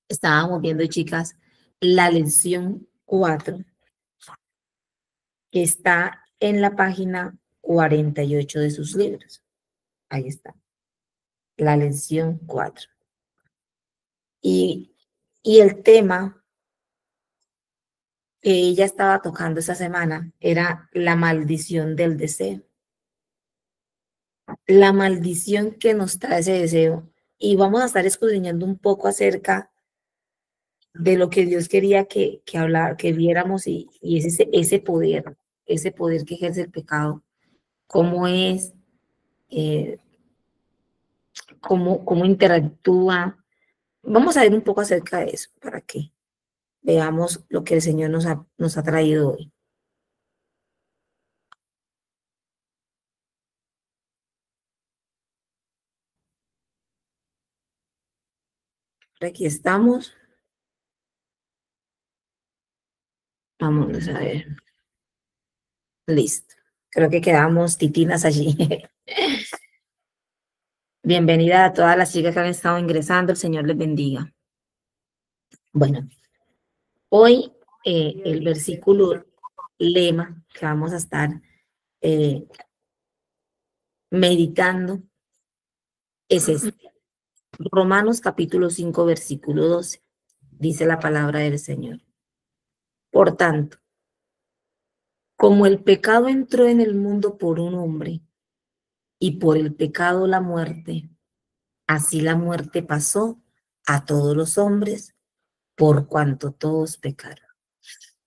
Estábamos viendo, chicas, la lección 4, que está en la página 48 de sus libros. Ahí está, la lección 4. Y el tema que ella estaba tocando esa semana era la maldición del deseo. La maldición que nos trae ese deseo. Y vamos a estar escudriñando un poco acerca de lo que Dios quería que viéramos y es ese poder que ejerce el pecado, cómo es, eh, cómo interactúa. Vamos a ver un poco acerca de eso para que veamos lo que el Señor nos ha traído hoy. Aquí estamos. Vamos a ver. Listo. Creo que quedamos titinas allí. Bienvenida a todas las chicas que han estado ingresando. El Señor les bendiga. Bueno, hoy el versículo lema que vamos a estar eh, meditando es este. Romanos capítulo 5, versículo 12. Dice la palabra del Señor. Por tanto, como el pecado entró en el mundo por un hombre y por el pecado la muerte, así la muerte pasó a todos los hombres por cuanto todos pecaron.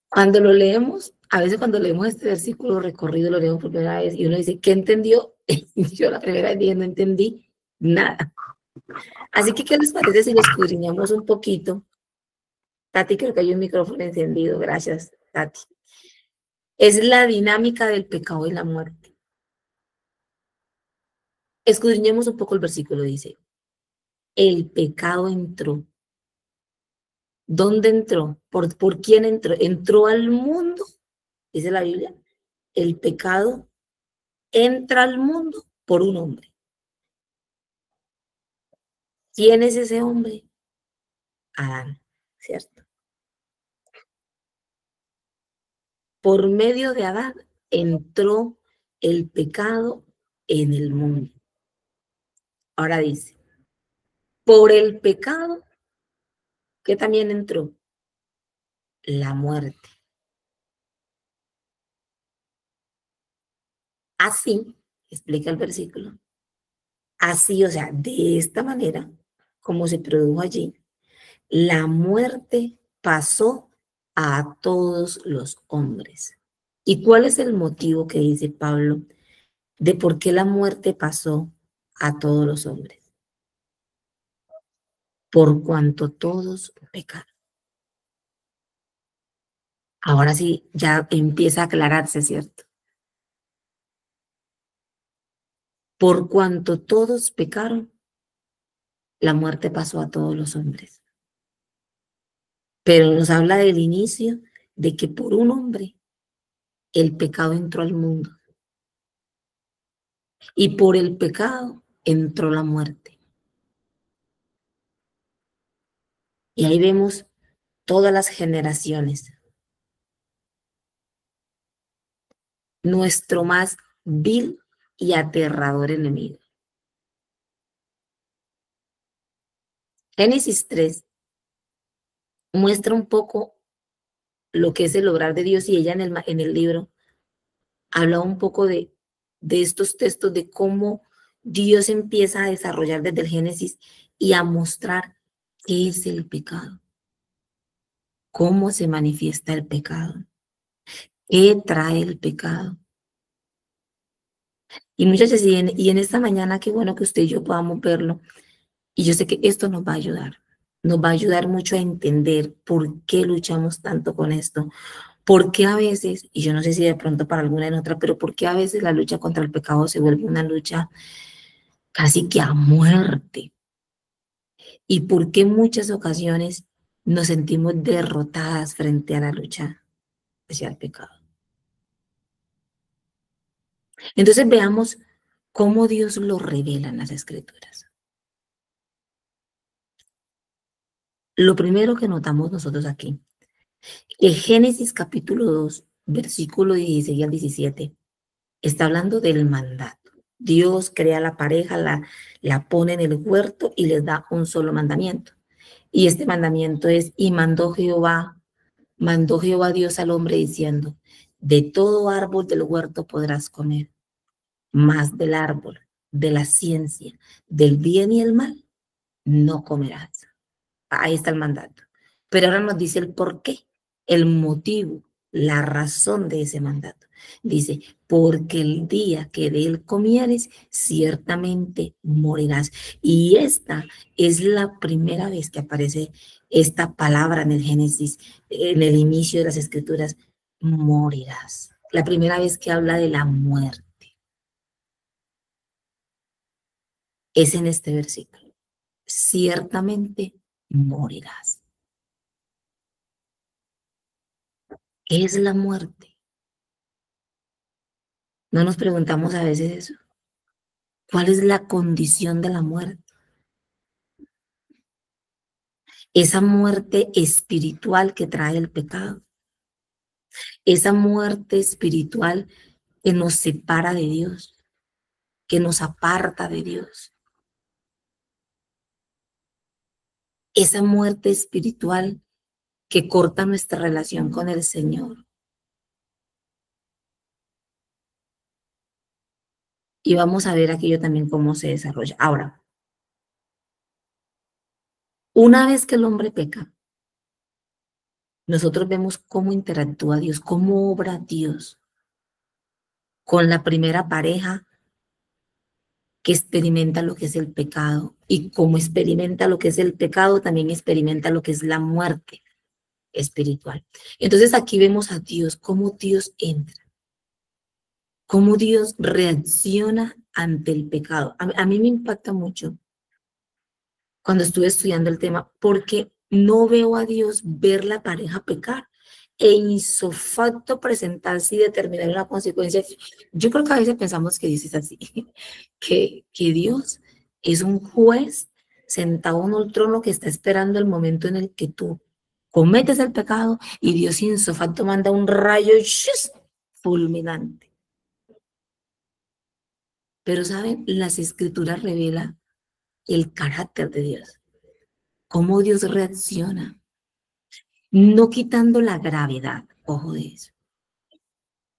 Cuando lo leemos, a veces cuando leemos este versículo recorrido, lo leemos por primera vez y uno dice, ¿qué entendió? Yo la primera vez no entendí nada. Así que, ¿qué les parece si lo escudriñamos un poquito? Tati, creo que hay un micrófono encendido. Gracias, Tati. Es la dinámica del pecado y la muerte. Escudriñemos un poco el versículo, dice, el pecado entró. ¿Dónde entró? ¿Por quién entró? Entró al mundo, dice la Biblia. El pecado entra al mundo por un hombre. ¿Quién es ese hombre? Adán, ¿cierto? Por medio de Adán entró el pecado en el mundo. Ahora dice, por el pecado que también entró la muerte. Así, explica el versículo, así, o sea, de esta manera, como se produjo allí, la muerte pasó a todos los hombres. ¿Y cuál es el motivo que dice Pablo de por qué la muerte pasó a todos los hombres? Por cuanto todos pecaron. Ahora sí, ya empieza a aclararse, ¿cierto? Por cuanto todos pecaron, la muerte pasó a todos los hombres. Pero nos habla del inicio de que por un hombre el pecado entró al mundo y por el pecado entró la muerte. Y ahí vemos todas las generaciones. Nuestro más vil y aterrador enemigo. Génesis 3 muestra un poco lo que es el obrar de Dios y ella en el libro habla un poco de estos textos, de cómo Dios empieza a desarrollar desde el Génesis y a mostrar qué es el pecado, cómo se manifiesta el pecado, qué trae el pecado. Y muchachas, y en esta mañana, qué bueno que usted y yo podamos verlo. Y yo sé que esto nos va a ayudar mucho a entender por qué luchamos tanto con esto. ¿Por qué a veces, y yo no sé si de pronto para alguna en otra, pero por qué a veces la lucha contra el pecado se vuelve una lucha casi que a muerte? ¿Y por qué en muchas ocasiones nos sentimos derrotadas frente a la lucha hacia el pecado? Entonces veamos cómo Dios lo revela en las Escrituras. lo primero que notamos nosotros aquí, que Génesis capítulo 2, versículo 16 al 17, está hablando del mandato. Dios crea la pareja, la pone en el huerto y les da un solo mandamiento. Y este mandamiento es, y mandó Jehová Dios al hombre diciendo, de todo árbol del huerto podrás comer, mas del árbol de la ciencia, del bien y el mal, no comerás. Ahí está el mandato. Pero ahora nos dice el por qué, el motivo, la razón de ese mandato. Dice, porque el día que de él comieres, ciertamente morirás. Y esta es la primera vez que aparece esta palabra en el Génesis, en el inicio de las Escrituras, morirás. La primera vez que habla de la muerte es en este versículo. Ciertamente morirás. ¿Qué es la muerte? No nos preguntamos a veces eso. ¿Cuál es la condición de la muerte? Esa muerte espiritual que trae el pecado. Esa muerte espiritual que nos separa de Dios, que nos aparta de Dios. Esa muerte espiritual que corta nuestra relación con el Señor. Y vamos a ver aquello también cómo se desarrolla. Ahora, una vez que el hombre peca, nosotros vemos cómo interactúa Dios, cómo obra Dios con la primera pareja que experimenta lo que es el pecado. Y como experimenta lo que es el pecado, también experimenta lo que es la muerte espiritual. Entonces aquí vemos a Dios, cómo Dios entra, cómo Dios reacciona ante el pecado. A mí me impacta mucho cuando estuve estudiando el tema, porque no veo a Dios ver la pareja pecar e insofacto presentarse y determinar una consecuencia. Yo creo que a veces pensamos que Dios es así, que Dios es un juez sentado en un trono que está esperando el momento en el que tú cometes el pecado y Dios insofacto manda un rayo ¡shus! Fulminante. Pero, ¿saben? Las escrituras revelan el carácter de Dios, cómo Dios reacciona, no quitando la gravedad, ojo de eso,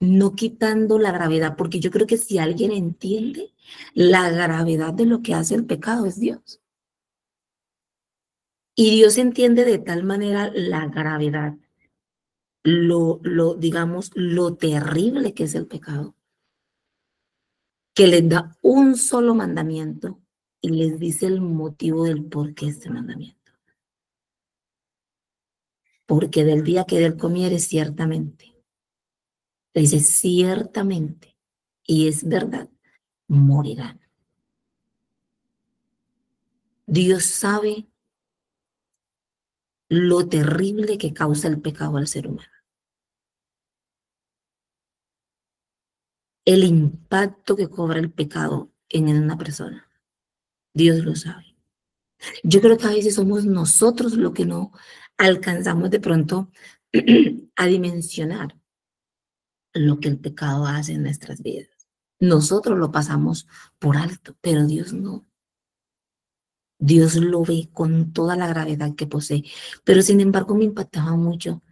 no quitando la gravedad, porque yo creo que si alguien entiende la gravedad de lo que hace el pecado es Dios. Y Dios entiende de tal manera la gravedad, digamos, lo terrible que es el pecado, que les da un solo mandamiento y les dice el motivo del por qué este mandamiento. Porque del día que de él comieres, ciertamente. Le dice, ciertamente, y es verdad, morirán. Dios sabe lo terrible que causa el pecado al ser humano. El impacto que cobra el pecado en una persona. Dios lo sabe. Yo creo que a veces somos nosotros lo que no alcanzamos de pronto a dimensionar lo que el pecado hace en nuestras vidas. Nosotros lo pasamos por alto, pero Dios no. Dios lo ve con toda la gravedad que posee. Pero sin embargo me impactaba mucho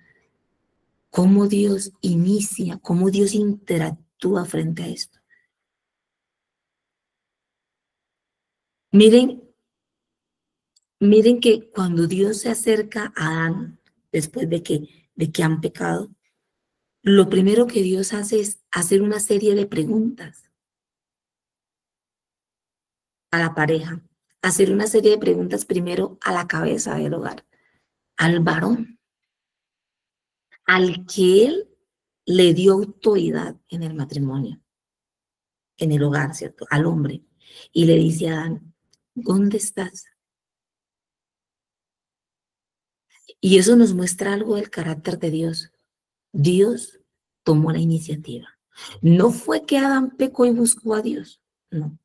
cómo Dios inicia, cómo Dios interactúa frente a esto. Miren, miren que cuando Dios se acerca a Adán, después de que han pecado, lo primero que Dios hace es hacer una serie de preguntas a la pareja, hacer una serie de preguntas primero a la cabeza del hogar, al varón, al que él le dio autoridad en el matrimonio, en el hogar, ¿cierto? Al hombre. Y le dice a Adán, ¿dónde estás? Y eso nos muestra algo del carácter de Dios. Dios tomó la iniciativa. No fue que Adán pecó y buscó a Dios. No.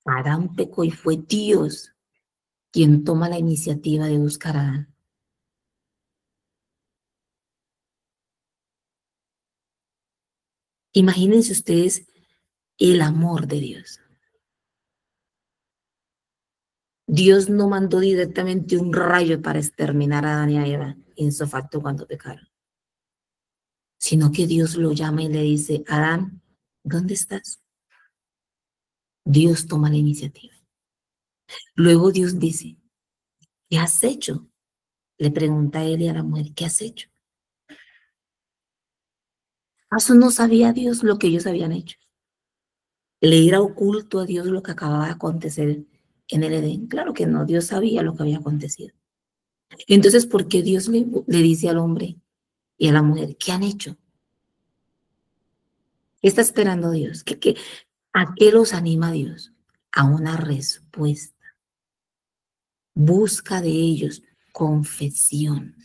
Adán pecó y fue Dios quien toma la iniciativa de buscar a Adán. Imagínense ustedes el amor de Dios. Dios no mandó directamente un rayo para exterminar a Adán y a Eva en su facto cuando pecaron, sino que Dios lo llama y le dice, Adán, ¿dónde estás? Dios toma la iniciativa. Luego Dios dice, ¿qué has hecho? Le pregunta a él y a la mujer, ¿qué has hecho? ¿Acaso no sabía Dios lo que ellos habían hecho? ¿Le era oculto a Dios lo que acababa de acontecer en el Edén? Claro que no, Dios sabía lo que había acontecido. Entonces, ¿por qué Dios le dice al hombre y a la mujer, ¿qué han hecho? ¿Qué está esperando Dios? ¿A qué los anima Dios? A una respuesta. Busca de ellos confesión.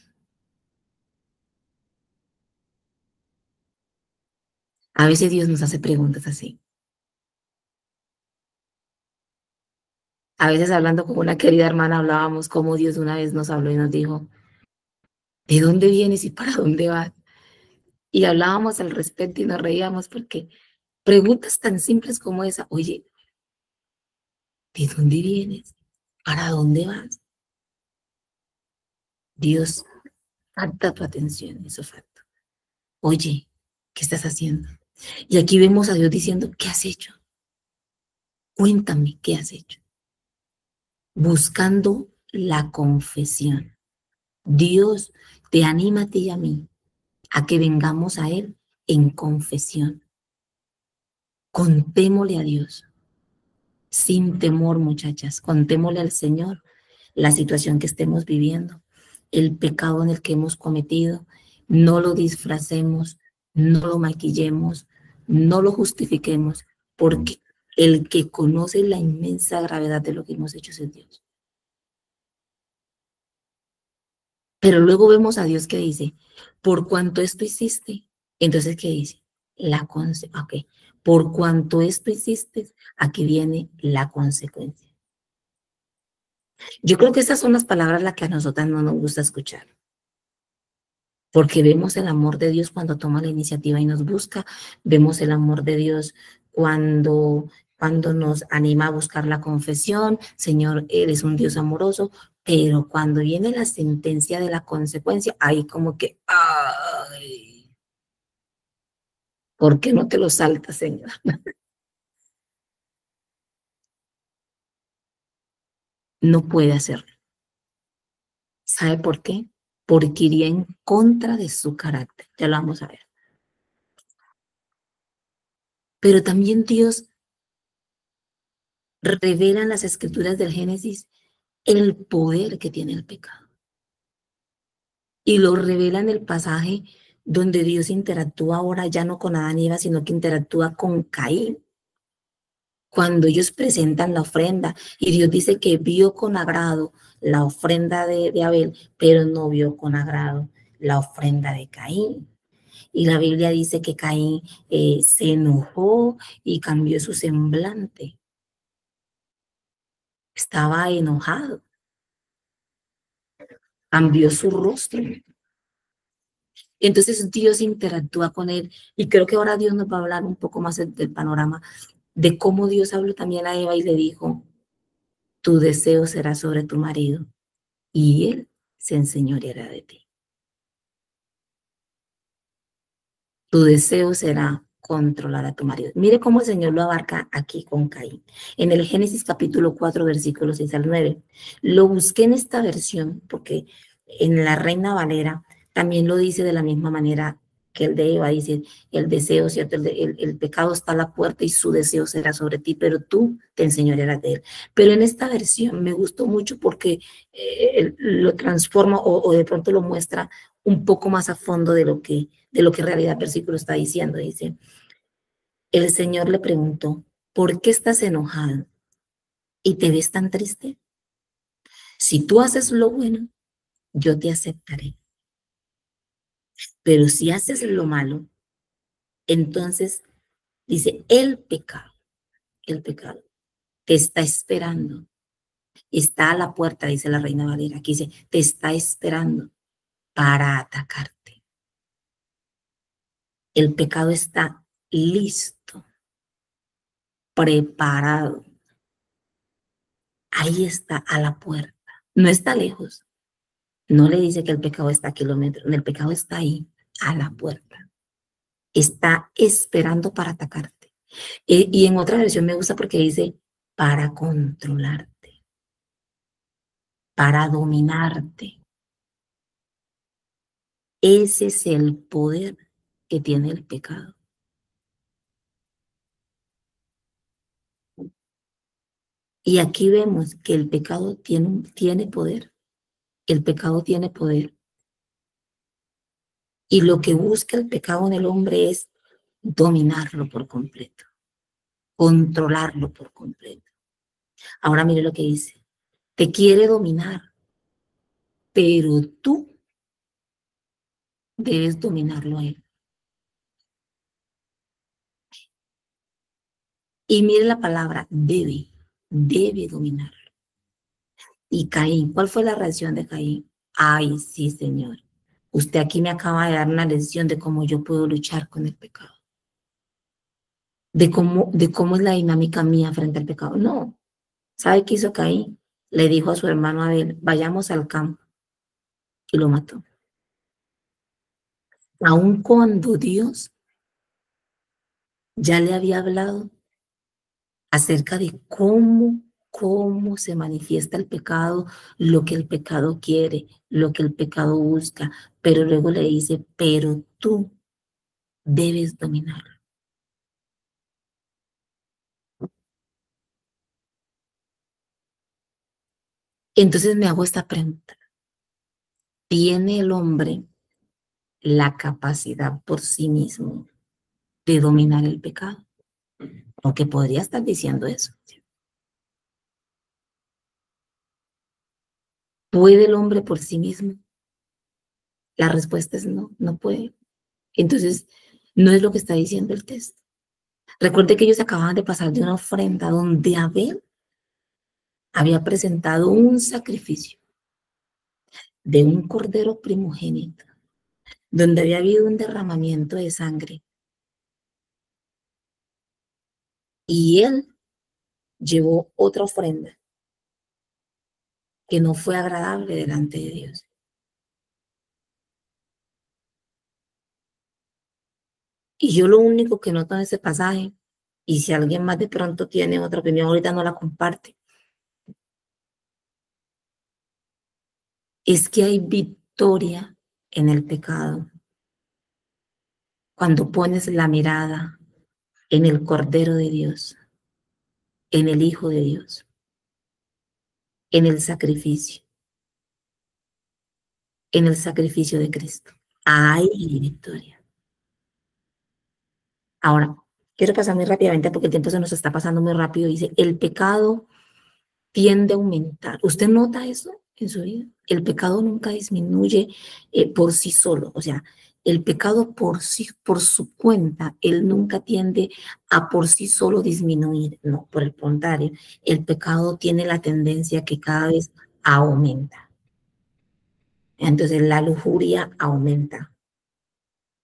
A veces Dios nos hace preguntas así. A veces hablando con una querida hermana hablábamos como Dios una vez nos habló y nos dijo, ¿de dónde vienes y para dónde vas? Y hablábamos al respecto y nos reíamos porque preguntas tan simples como esa, oye, ¿de dónde vienes? ¿Para dónde vas? Dios capta tu atención, eso facto. Oye, ¿qué estás haciendo? Y aquí vemos a Dios diciendo, ¿qué has hecho? Cuéntame, ¿qué has hecho? Buscando la confesión. Dios te anima a ti y a mí a que vengamos a Él en confesión. Contémosle a Dios, sin temor, muchachas. Contémosle al Señor la situación que estemos viviendo, el pecado en el que hemos cometido. No lo disfracemos, no lo maquillemos, no lo justifiquemos, porque el que conoce la inmensa gravedad de lo que hemos hecho es el Dios. Pero luego vemos a Dios que dice, por cuanto esto hiciste, entonces ¿qué dice? Ok, por cuanto esto hiciste, aquí viene la consecuencia. Yo creo que estas son las palabras las que a nosotras no nos gusta escuchar, porque vemos el amor de Dios cuando toma la iniciativa y nos busca, vemos el amor de Dios cuando nos anima a buscar la confesión, Señor, eres un Dios amoroso, pero cuando viene la sentencia de la consecuencia, ahí como que, ay, ¿por qué no te lo saltas, Señor? No puede hacerlo. ¿Sabe por qué? Porque iría en contra de su carácter. Ya lo vamos a ver. Pero también Dios revela en las escrituras del Génesis el poder que tiene el pecado. Y lo revela en el pasaje donde Dios interactúa ahora ya no con Adán y Eva, sino que interactúa con Caín. Cuando ellos presentan la ofrenda y Dios dice que vio con agrado la ofrenda de Abel, pero no vio con agrado la ofrenda de Caín. Y la Biblia dice que Caín se enojó y cambió su semblante. Estaba enojado, cambió su rostro. Entonces Dios interactúa con él y creo que ahora Dios nos va a hablar un poco más del panorama de cómo Dios habló también a Eva y le dijo, tu deseo será sobre tu marido y él se enseñoreará de ti. Tu deseo será controlar a tu marido. Mire cómo el Señor lo abarca aquí con Caín. En el Génesis capítulo 4, versículos 6 al 9. Lo busqué en esta versión porque en la Reina Valera también lo dice de la misma manera que el de Eva, dice, el deseo, ¿cierto? El pecado está a la puerta y su deseo será sobre ti, pero tú te enseñorearás de él. Pero en esta versión me gustó mucho porque lo transforma o de pronto lo muestra un poco más a fondo de lo que en realidad el versículo está diciendo. Dice, el Señor le preguntó, ¿por qué estás enojado y te ves tan triste? Si tú haces lo bueno, yo te aceptaré. Pero si haces lo malo, entonces dice, el pecado te está esperando. Está a la puerta, dice la Reina Valera. Aquí dice, te está esperando para atacarte. El pecado está listo, preparado. Ahí está, a la puerta. No está lejos. No le dice que el pecado está a kilómetros. El pecado está ahí, a la puerta. Está esperando para atacarte. Y en otra versión me gusta porque dice, para controlarte, para dominarte. Ese es el poder que tiene el pecado. Y aquí vemos que el pecado tiene poder. El pecado tiene poder. Y lo que busca el pecado en el hombre es dominarlo por completo, controlarlo por completo. Ahora mire lo que dice. Te quiere dominar, pero tú debes dominarlo a él. Y mire la palabra debe dominarlo. Y Caín, ¿cuál fue la reacción de Caín? Ay, sí, Señor. Usted aquí me acaba de dar una lección de cómo yo puedo luchar con el pecado. De cómo es la dinámica mía frente al pecado. No. ¿Sabe qué hizo Caín? Le dijo a su hermano Abel, vayamos al campo. Y lo mató. Aun cuando Dios ya le había hablado acerca de cómo se manifiesta el pecado, lo que el pecado quiere, lo que el pecado busca, pero luego le dice, pero tú debes dominarlo. Entonces me hago esta pregunta. ¿Tiene el hombre la capacidad por sí mismo de dominar el pecado? Aunque podría estar diciendo eso. ¿Puede el hombre por sí mismo? La respuesta es no, no puede. Entonces, no es lo que está diciendo el texto. Recuerde que ellos acababan de pasar de una ofrenda donde Abel había presentado un sacrificio de un cordero primogénito, donde había habido un derramamiento de sangre. Y él llevó otra ofrenda que no fue agradable delante de Dios. Y yo lo único que noto en ese pasaje, y si alguien más de pronto tiene otra opinión, ahorita no la comparte, es que hay victoria en el pecado cuando pones la mirada en el Cordero de Dios, en el Hijo de Dios, en el sacrificio de Cristo. Hay victoria. Ahora, quiero pasar muy rápidamente porque el tiempo se nos está pasando muy rápido. Dice, el pecado tiende a aumentar. ¿Usted nota eso en su vida? El pecado nunca disminuye por sí solo. O sea, el pecado por sí, por su cuenta, él nunca tiende a por sí solo disminuir. No, por el contrario, el pecado tiene la tendencia que cada vez aumenta. Entonces la lujuria aumenta,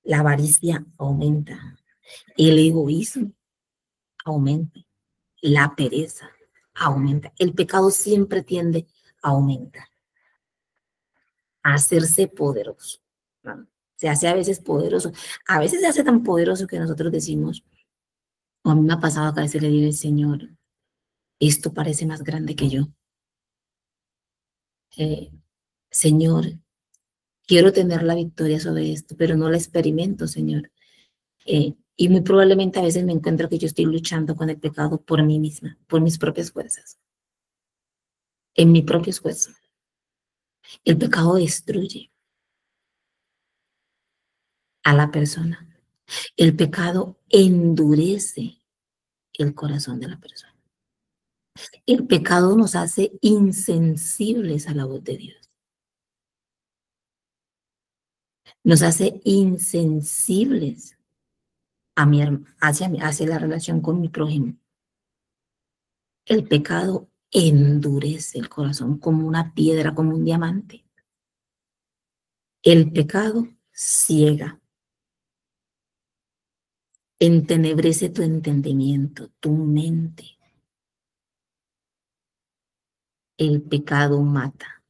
la avaricia aumenta, el egoísmo aumenta, la pereza aumenta. El pecado siempre tiende a aumentar, a hacerse poderoso, ¿no? Se hace a veces poderoso, a veces se hace tan poderoso que nosotros decimos, o a mí me ha pasado que a veces le digo, Señor, esto parece más grande que yo. Eh, Señor, quiero tener la victoria sobre esto, pero no la experimento, Señor. Y muy probablemente a veces me encuentro que yo estoy luchando con el pecado por mí misma, por mis propias fuerzas, en mi propio esfuerzo. El pecado destruye a la persona. El pecado endurece el corazón de la persona. El pecado nos hace insensibles a la voz de Dios. Nos hace insensibles hacia la relación con mi prójimo. El pecado endurece el corazón como una piedra, como un diamante. El pecado ciega. entenebrece tu entendimiento, tu mente. El pecado mata.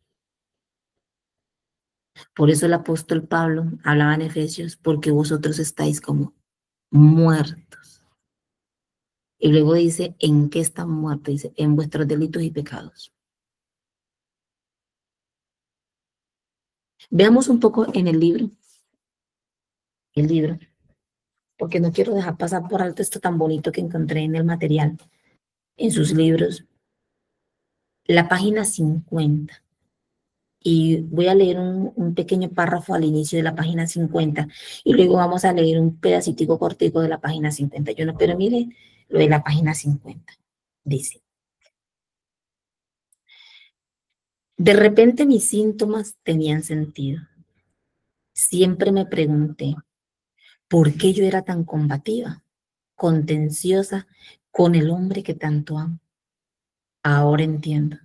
Por eso el apóstol Pablo hablaba en Efesios, porque vosotros estáis como muertos. Y luego dice, ¿en qué están muertos? Dice, en vuestros delitos y pecados. Veamos un poco en el libro, porque no quiero dejar pasar por alto esto tan bonito que encontré en el material, en sus libros, la página 50. Y voy a leer un pequeño párrafo al inicio de la página 50 y luego vamos a leer un pedacitico cortico de la página 51. Pero mire lo de la página 50. Dice, de repente mis síntomas tenían sentido. Siempre me pregunté, ¿por qué yo era tan combativa, contenciosa con el hombre que tanto amo? Ahora entiendo.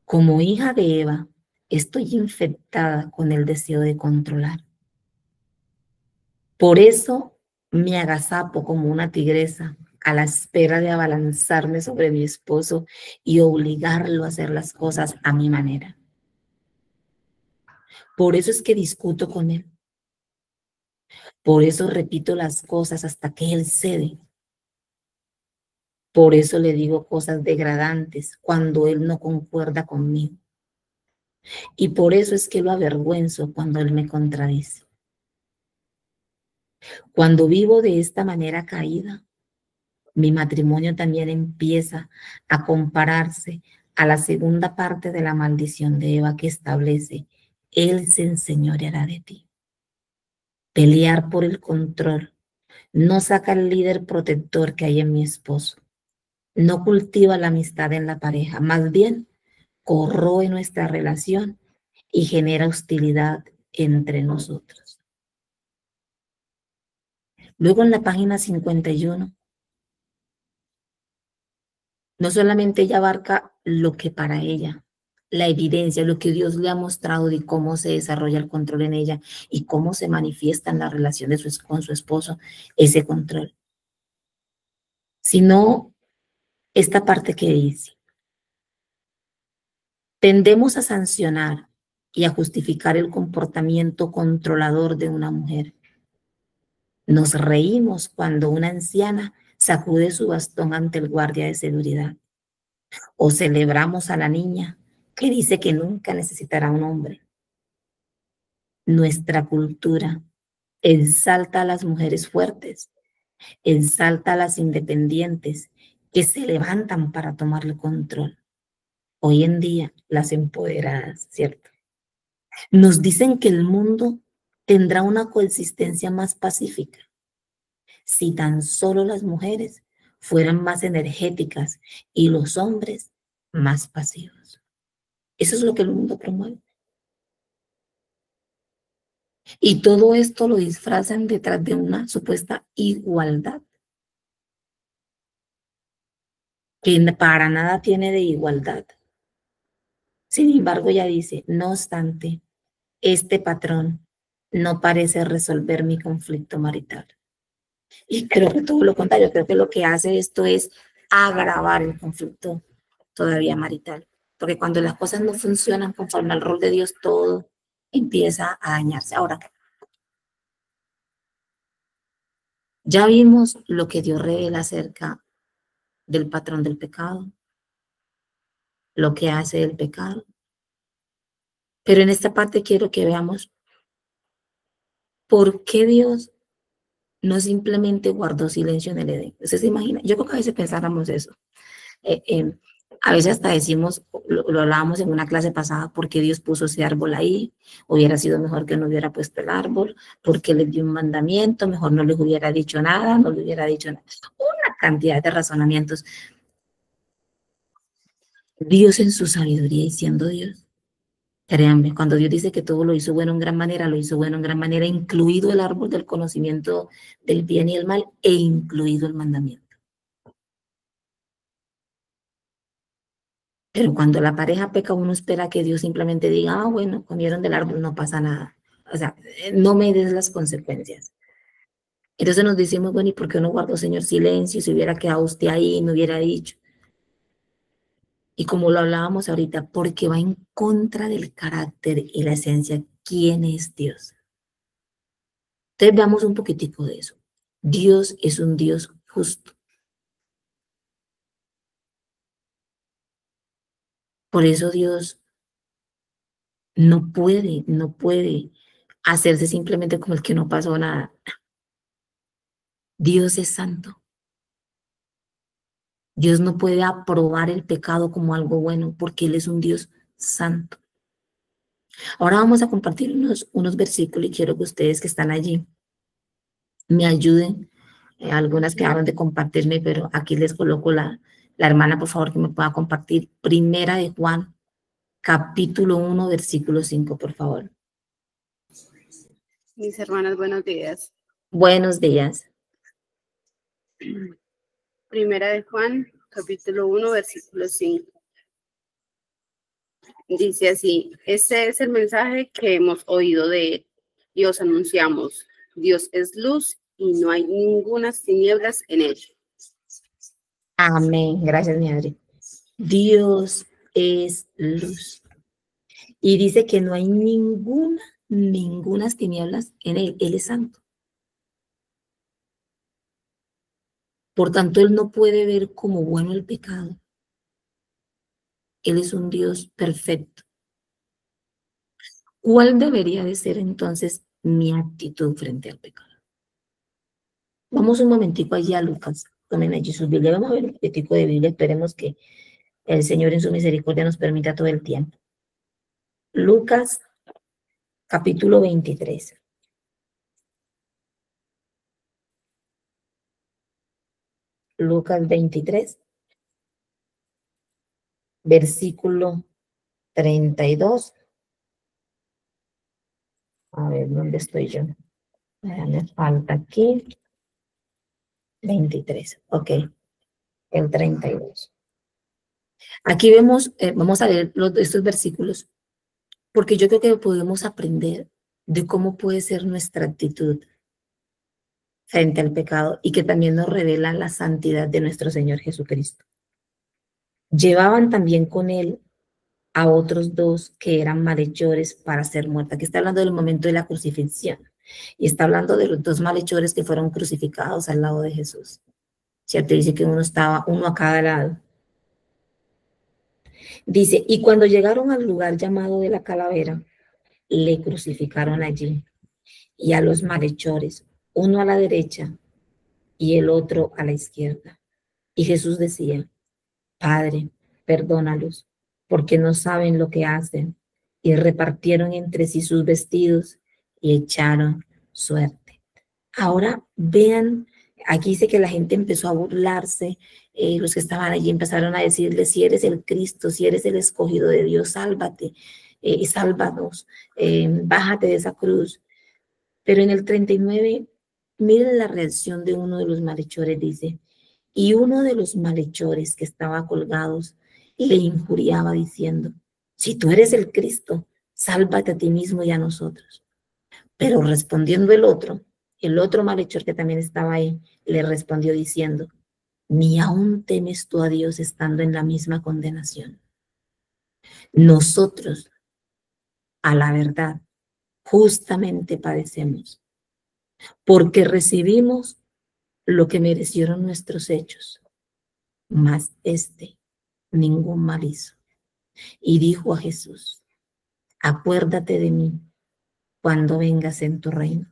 Como hija de Eva, estoy infectada con el deseo de controlar. Por eso me agazapo como una tigresa a la espera de abalanzarme sobre mi esposo y obligarlo a hacer las cosas a mi manera. Por eso es que discuto con él. Por eso repito las cosas hasta que él cede. Por eso le digo cosas degradantes cuando él no concuerda conmigo. Y por eso es que lo avergüenzo cuando él me contradice. Cuando vivo de esta manera caída, mi matrimonio también empieza a compararse a la segunda parte de la maldición de Eva que establece, Él se enseñoreará de ti. Pelear por el control no saca el líder protector que hay en mi esposo. No cultiva la amistad en la pareja, más bien corroe nuestra relación y genera hostilidad entre nosotros. Luego en la página 51, no solamente ella abarca lo que para ella, la evidencia, lo que Dios le ha mostrado de cómo se desarrolla el control en ella y cómo se manifiesta en la relación con su esposo ese control, sino esta parte que dice, tendemos a sancionar y a justificar el comportamiento controlador de una mujer. Nos reímos cuando una anciana sacude su bastón ante el guardia de seguridad. O celebramos a la niña que dice que nunca necesitará un hombre. Nuestra cultura exalta a las mujeres fuertes, exalta a las independientes que se levantan para tomar el control. Hoy en día, las empoderadas, ¿cierto? Nos dicen que el mundo tendrá una coexistencia más pacífica si tan solo las mujeres fueran más energéticas y los hombres más pasivos. Eso es lo que el mundo promueve. Y todo esto lo disfrazan detrás de una supuesta igualdad, que para nada tiene de igualdad. Sin embargo, ella dice, no obstante, este patrón no parece resolver mi conflicto marital. Y creo que todo lo contrario, creo que lo que hace esto es agravar el conflicto todavía marital. Porque cuando las cosas no funcionan conforme al rol de Dios, todo empieza a dañarse. Ahora, ya vimos lo que Dios revela acerca del patrón del pecado, lo que hace el pecado. Pero en esta parte quiero que veamos por qué Dios no simplemente guardó silencio en el Edén. ¿Usted se imagina? Yo creo que a veces pensáramos eso. Eh, eh, a veces hasta decimos, lo hablábamos en una clase pasada, ¿por qué Dios puso ese árbol ahí? Hubiera sido mejor que no hubiera puesto el árbol, porque les dio un mandamiento, mejor no les hubiera dicho nada, no le hubiera dicho nada. Una cantidad de razonamientos. Dios en su sabiduría y siendo Dios. Créanme, cuando Dios dice que todo lo hizo bueno en gran manera, lo hizo bueno en gran manera, incluido el árbol del conocimiento del bien y el mal, e incluido el mandamiento. Pero cuando la pareja peca, uno espera que Dios simplemente diga, ah, bueno, comieron del árbol, no pasa nada. O sea, no me des las consecuencias. Entonces nos decimos, bueno, ¿y por qué no guardó, Señor, silencio? Si hubiera quedado usted ahí, me hubiera dicho. Y como lo hablábamos ahorita, porque va en contra del carácter y la esencia. ¿Quién es Dios? Entonces veamos un poquitico de eso. Dios es un Dios justo. Por eso Dios no puede hacerse simplemente como el que no pasó nada. Dios es santo. Dios no puede aprobar el pecado como algo bueno porque Él es un Dios santo. Ahora vamos a compartir unos versículos y quiero que ustedes que están allí me ayuden. Algunas quedaron de compartirme, pero aquí les coloco la hermana, por favor, que me pueda compartir. Primera de Juan, capítulo 1, versículo 5, por favor. Mis hermanas, buenos días. Buenos días. Primera de Juan, capítulo 1, versículo 5. Dice así: este es el mensaje que hemos oído de él y os anunciamos. Dios es luz y no hay ninguna tinieblas en él. Amén. Gracias, mi madre. Dios es luz. Y dice que no hay ninguna tinieblas en Él. Él es santo. Por tanto, Él no puede ver como bueno el pecado. Él es un Dios perfecto. ¿Cuál debería de ser entonces mi actitud frente al pecado? Vamos un momentico allí a Lucas. Tomen allí sus Biblias. Vamos a ver un poquitico de Biblia. Esperemos que el Señor en su misericordia nos permita todo el tiempo. Lucas, capítulo 23. Lucas 23, versículo 32. A ver, ¿dónde estoy yo? Me falta aquí 23. Ok, el 32. Aquí vemos, vamos a leer estos versículos, porque yo creo que podemos aprender de cómo puede ser nuestra actitud frente al pecado y que también nos revela la santidad de nuestro Señor Jesucristo. Llevaban también con él a otros dos que eran malhechores para ser muertos. Aquí está hablando del momento de la crucifixión y está hablando de los dos malhechores que fueron crucificados al lado de Jesús. ¿Cierto? Dice que uno a cada lado. Dice, y cuando llegaron al lugar llamado de la calavera, le crucificaron allí y a los malhechores, uno a la derecha y el otro a la izquierda. Y Jesús decía, Padre, perdónalos, porque no saben lo que hacen. Y repartieron entre sí sus vestidos y echaron suerte. Ahora vean, aquí dice que la gente empezó a burlarse, los que estaban allí empezaron a decirle, si eres el Cristo, si eres el escogido de Dios, sálvate, sálvanos, bájate de esa cruz. Pero en el 39, miren la reacción de uno de los malhechores, dice, y uno de los malhechores que estaba colgados le injuriaba diciendo, si tú eres el Cristo, sálvate a ti mismo y a nosotros. Pero respondiendo el otro malhechor que también estaba ahí, le respondió diciendo, ni aún temes tú a Dios estando en la misma condenación. Nosotros, a la verdad, justamente padecemos, porque recibimos lo que merecieron nuestros hechos, mas ningún mal hizo. Y dijo a Jesús, acuérdate de mí cuando vengas en tu reino.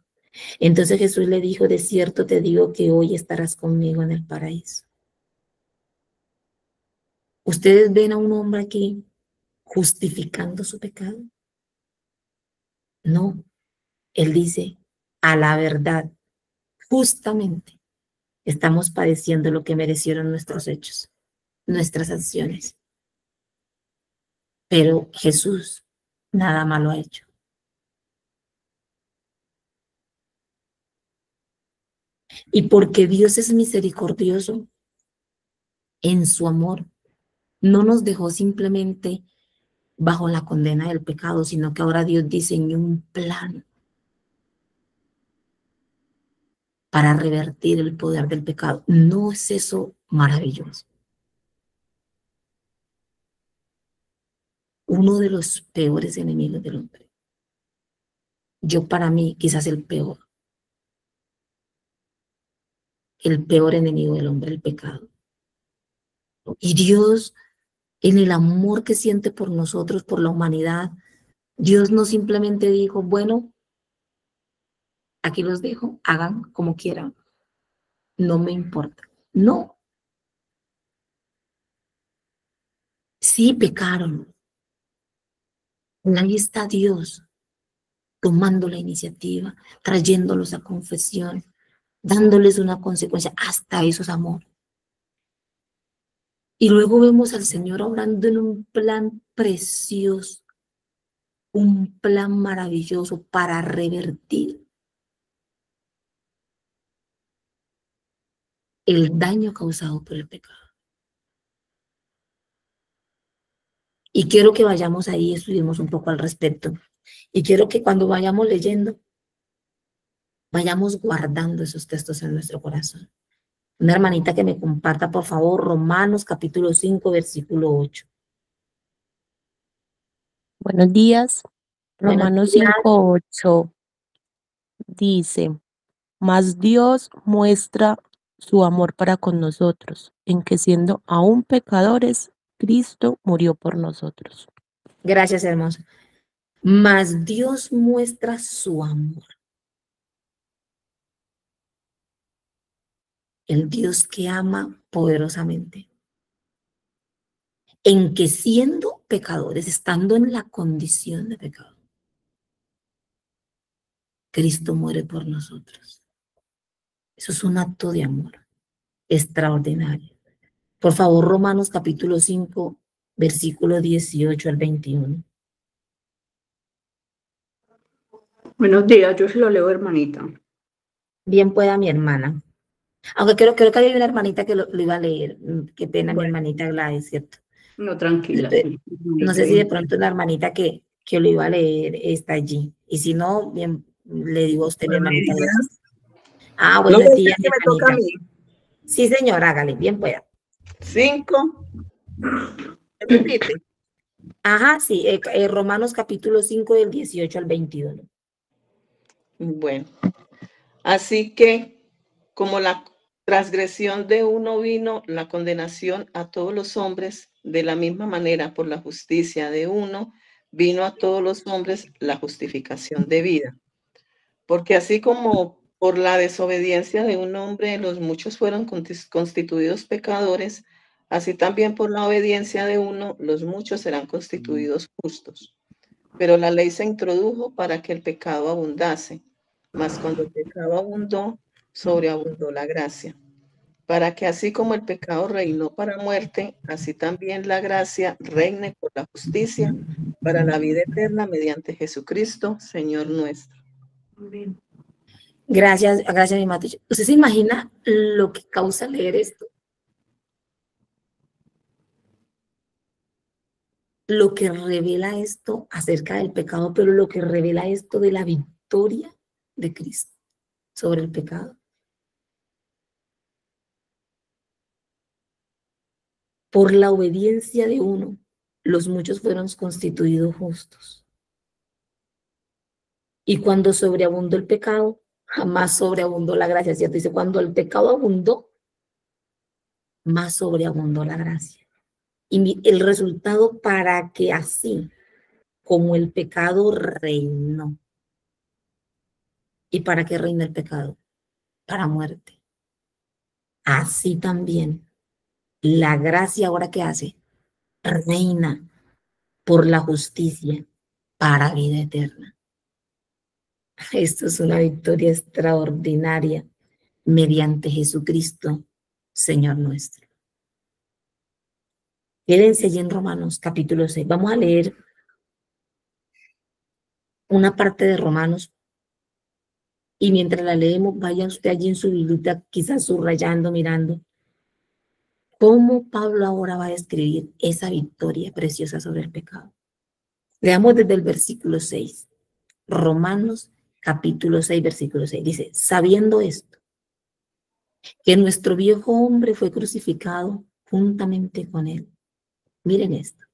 Entonces Jesús le dijo, de cierto te digo que hoy estarás conmigo en el paraíso. ¿Ustedes ven a un hombre aquí justificando su pecado? No, él dice, a la verdad, justamente estamos padeciendo lo que merecieron nuestros hechos, nuestras acciones. Pero Jesús nada malo ha hecho. Y porque Dios es misericordioso en su amor, no nos dejó simplemente bajo la condena del pecado, sino que ahora Dios diseñó un plan para revertir el poder del pecado. ¿No es eso maravilloso? Uno de los peores enemigos del hombre. Yo para mí quizás el peor enemigo del hombre, el pecado. Y Dios, en el amor que siente por nosotros, por la humanidad, Dios no simplemente dijo, bueno, aquí los dejo, hagan como quieran, no me importa. No, sí pecaron. Ahí está Dios tomando la iniciativa, trayéndolos a confesión, dándoles una consecuencia. Hasta eso es amor. Y luego vemos al Señor obrando en un plan precioso, un plan maravilloso para revertir el daño causado por el pecado. Y quiero que vayamos ahí y estudiemos un poco al respecto. Y quiero que cuando vayamos leyendo, vayamos guardando esos textos en nuestro corazón. Una hermanita que me comparta, por favor, Romanos capítulo 5, versículo 8. Buenos días. Buenos Romanos días. 5:8 dice, mas Dios muestra su amor para con nosotros, en que siendo aún pecadores, Cristo murió por nosotros. Gracias, hermoso. Mas Dios muestra su amor. El Dios que ama poderosamente. En que siendo pecadores, estando en la condición de pecado, Cristo muere por nosotros. Eso es un acto de amor extraordinario. Por favor, Romanos capítulo 5, versículo 18 al 21. Buenos días, yo se lo leo, hermanita. Bien pueda mi hermana. Aunque creo que había una hermanita que lo iba a leer. Qué pena, mi hermanita Gladys, ¿cierto? No, tranquila. No sé si de pronto una hermanita que lo iba a leer está allí. Y si no, bien, le digo a usted, mi hermanita Gladys. Ah, buenos días, mi me toca a hermanita. mí. Sí, señora, hágale, bien pueda. 5. Repite. Ajá, sí, Romanos capítulo 5 del 18 al 21. Bueno, así que como la transgresión de uno vino la condenación a todos los hombres, de la misma manera por la justicia de uno vino a todos los hombres la justificación de vida. Porque así como por la desobediencia de un hombre los muchos fueron constituidos pecadores, así también por la obediencia de uno los muchos serán constituidos justos. Pero la ley se introdujo para que el pecado abundase, mas cuando el pecado abundó, sobreabundó la gracia, para que así como el pecado reinó para muerte, así también la gracia reine por la justicia para la vida eterna mediante Jesucristo, Señor nuestro. Gracias, mi Mati. ¿Usted se imagina lo que causa leer esto? Lo que revela esto acerca del pecado, pero lo que revela esto de la victoria de Cristo sobre el pecado. Por la obediencia de uno, los muchos fueron constituidos justos. Y cuando sobreabundó el pecado, jamás sobreabundó la gracia, ¿cierto? Dice, cuando el pecado abundó, más sobreabundó la gracia. Y el resultado para que así como el pecado reinó. ¿Y para qué reina el pecado? Para muerte. Así también la gracia ahora que hace, reina por la justicia para vida eterna. Esto es una victoria extraordinaria mediante Jesucristo, Señor nuestro. Quédense allí en Romanos capítulo 6. Vamos a leer una parte de Romanos y mientras la leemos, vaya usted allí en su biblioteca, quizás subrayando, mirando cómo Pablo ahora va a describir esa victoria preciosa sobre el pecado. Leamos desde el versículo 6. Romanos capítulo 6, versículo 6. Dice, sabiendo esto, que nuestro viejo hombre fue crucificado juntamente con él. Miren esto,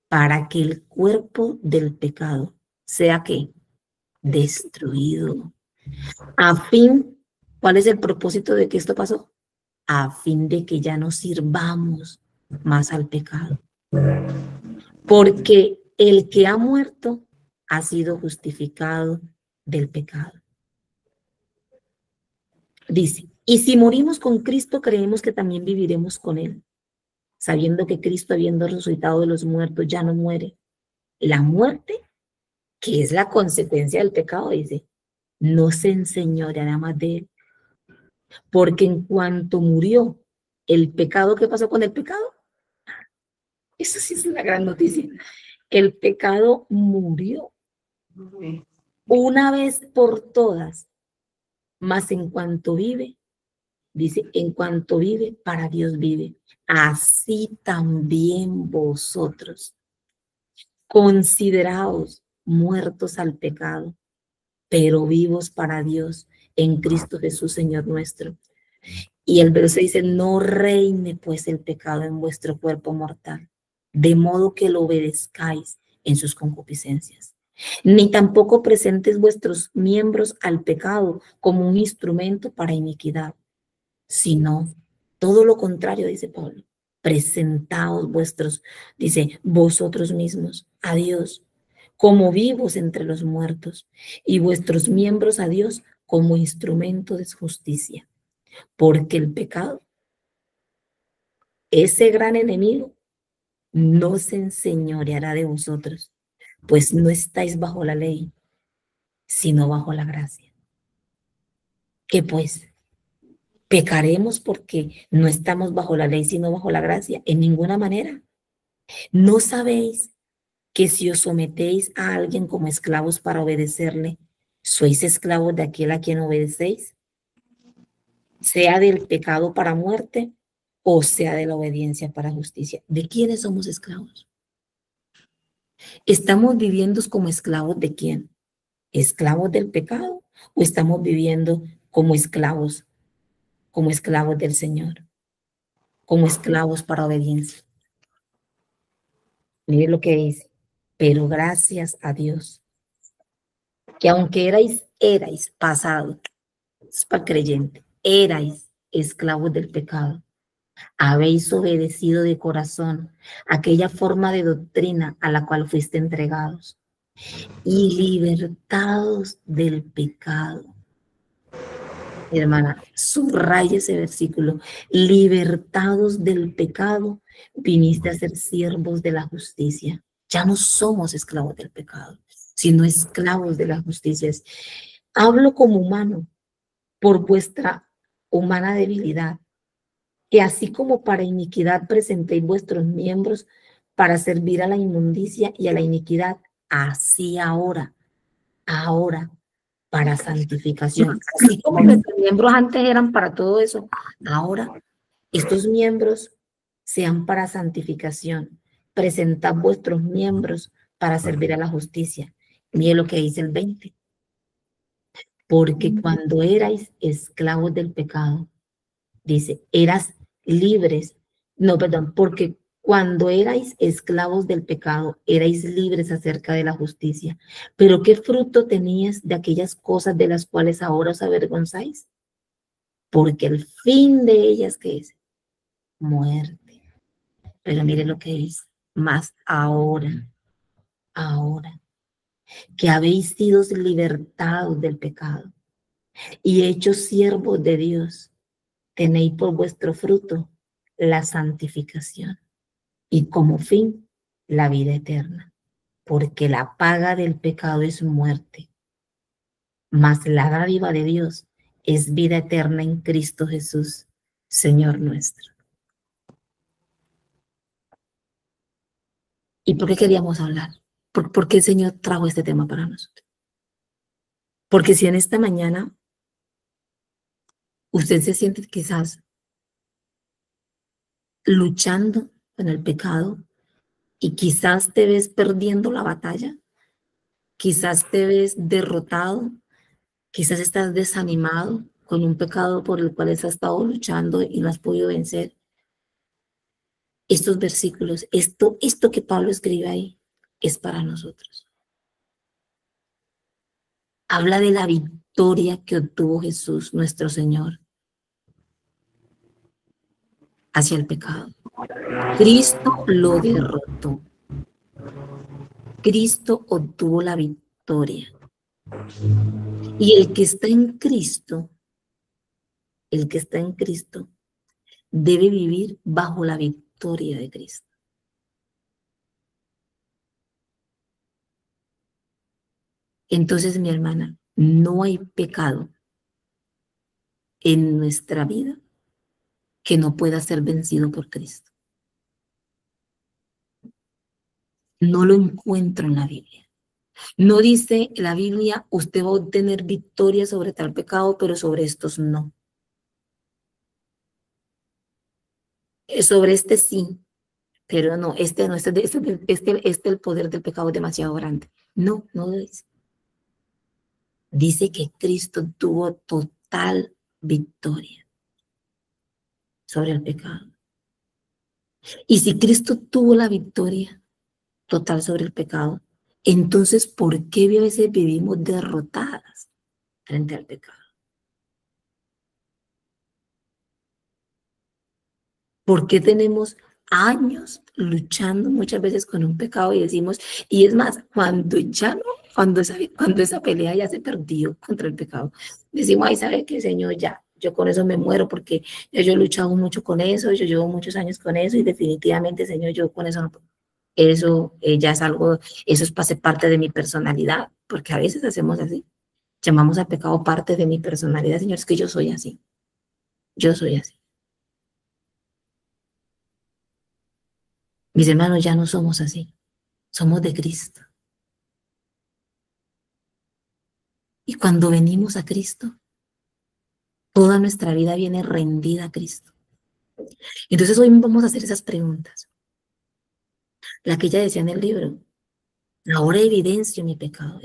para que el cuerpo del pecado sea ¿qué? Destruido. A fin, ¿cuál es el propósito de que esto pasó? A fin de que ya no sirvamos más al pecado. Porque el que ha muerto ha sido justificado del pecado. Dice, y si morimos con Cristo, creemos que también viviremos con él, sabiendo que Cristo, habiendo resucitado de los muertos, ya no muere. La muerte, que es la consecuencia del pecado, dice, no se enseñoreará más de él. Porque en cuanto murió el pecado, ¿qué pasó con el pecado? Eso sí es una gran noticia. El pecado murió una vez por todas, mas en cuanto vive, dice, en cuanto vive, para Dios vive. Así también vosotros, consideraos muertos al pecado, pero vivos para Dios en Cristo Jesús, Señor nuestro. Y el verso dice, no reine pues el pecado en vuestro cuerpo mortal, de modo que lo obedezcáis en sus concupiscencias. Ni tampoco presentes vuestros miembros al pecado como un instrumento para iniquidad, sino todo lo contrario, dice Pablo. Presentaos dice, vosotros mismos a Dios como vivos entre los muertos y vuestros miembros a Dios como instrumento de justicia. Porque el pecado, ese gran enemigo, no se enseñoreará de vosotros, pues no estáis bajo la ley, sino bajo la gracia. ¿Qué pues? ¿Pecaremos porque no estamos bajo la ley, sino bajo la gracia? En ninguna manera. ¿No sabéis que si os sometéis a alguien como esclavos para obedecerle, sois esclavos de aquel a quien obedecéis? Sea del pecado para muerte o sea de la obediencia para justicia. ¿De quiénes somos esclavos? ¿Estamos viviendo como esclavos de quién? ¿Esclavos del pecado o estamos viviendo como esclavos del Señor? Como esclavos para obediencia. Mire lo que dice. Pero gracias a Dios, que aunque erais pasado, es para el creyente, erais esclavos del pecado, habéis obedecido de corazón aquella forma de doctrina a la cual fuiste entregados y libertados del pecado. Hermana, subraya ese versículo. Libertados del pecado, viniste a ser siervos de la justicia. Ya no somos esclavos del pecado, sino esclavos de la justicia. Hablo como humano por vuestra humana debilidad, que así como para iniquidad presentéis vuestros miembros para servir a la inmundicia y a la iniquidad, así ahora para santificación. Así como nuestros miembros antes eran para todo eso, ahora estos miembros sean para santificación. Presentad vuestros miembros para servir a la justicia. Mire lo que dice el 20. Porque cuando erais esclavos del pecado, dice, eras libres. No, perdón, porque cuando erais esclavos del pecado, erais libres acerca de la justicia. Pero ¿qué fruto tenías de aquellas cosas de las cuales ahora os avergonzáis? Porque el fin de ellas, ¿qué es? Muerte. Pero mire lo que dice, más ahora, que habéis sido libertados del pecado y hechos siervos de Dios, tenéis por vuestro fruto la santificación y como fin la vida eterna, porque la paga del pecado es muerte, mas la dádiva de Dios es vida eterna en Cristo Jesús, Señor nuestro. ¿Y por qué queríamos hablar? ¿Por qué el Señor trajo este tema para nosotros? Porque si en esta mañana usted se siente quizás luchando con el pecado y quizás te ves perdiendo la batalla, quizás te ves derrotado, quizás estás desanimado con un pecado por el cual has estado luchando y no has podido vencer, estos versículos, esto que Pablo escribe ahí, es para nosotros. Habla de la victoria que obtuvo Jesús, nuestro Señor, hacia el pecado. Cristo lo derrotó. Cristo obtuvo la victoria. Y el que está en Cristo, debe vivir bajo la victoria de Cristo. Entonces, mi hermana, no hay pecado en nuestra vida que no pueda ser vencido por Cristo. No lo encuentro en la Biblia. No dice la Biblia, usted va a obtener victoria sobre tal pecado, pero sobre estos no. Sobre este sí, pero no, este no, el poder del pecado es demasiado grande. No, no lo dice. Dice que Cristo tuvo total victoria sobre el pecado. Y si Cristo tuvo la victoria total sobre el pecado, entonces, ¿por qué a veces vivimos derrotadas frente al pecado? ¿Por qué tenemos años luchando muchas veces con un pecado y decimos, y es más, cuando esa pelea ya se perdió contra el pecado, decimos, ay, ¿sabe qué, Señor? Ya, yo con eso me muero porque yo he luchado mucho con eso, yo llevo muchos años con eso y definitivamente, Señor, yo con eso no puedo. Eso ya es algo, eso es parte de mi personalidad, porque a veces hacemos así. Llamamos al pecado parte de mi personalidad, Señor, es que yo soy así. Yo soy así. Mis hermanos, ya no somos así. Somos de Cristo. Y cuando venimos a Cristo, toda nuestra vida viene rendida a Cristo. Entonces hoy vamos a hacer esas preguntas. La que ella decía en el libro. Ahora evidencio mi pecado,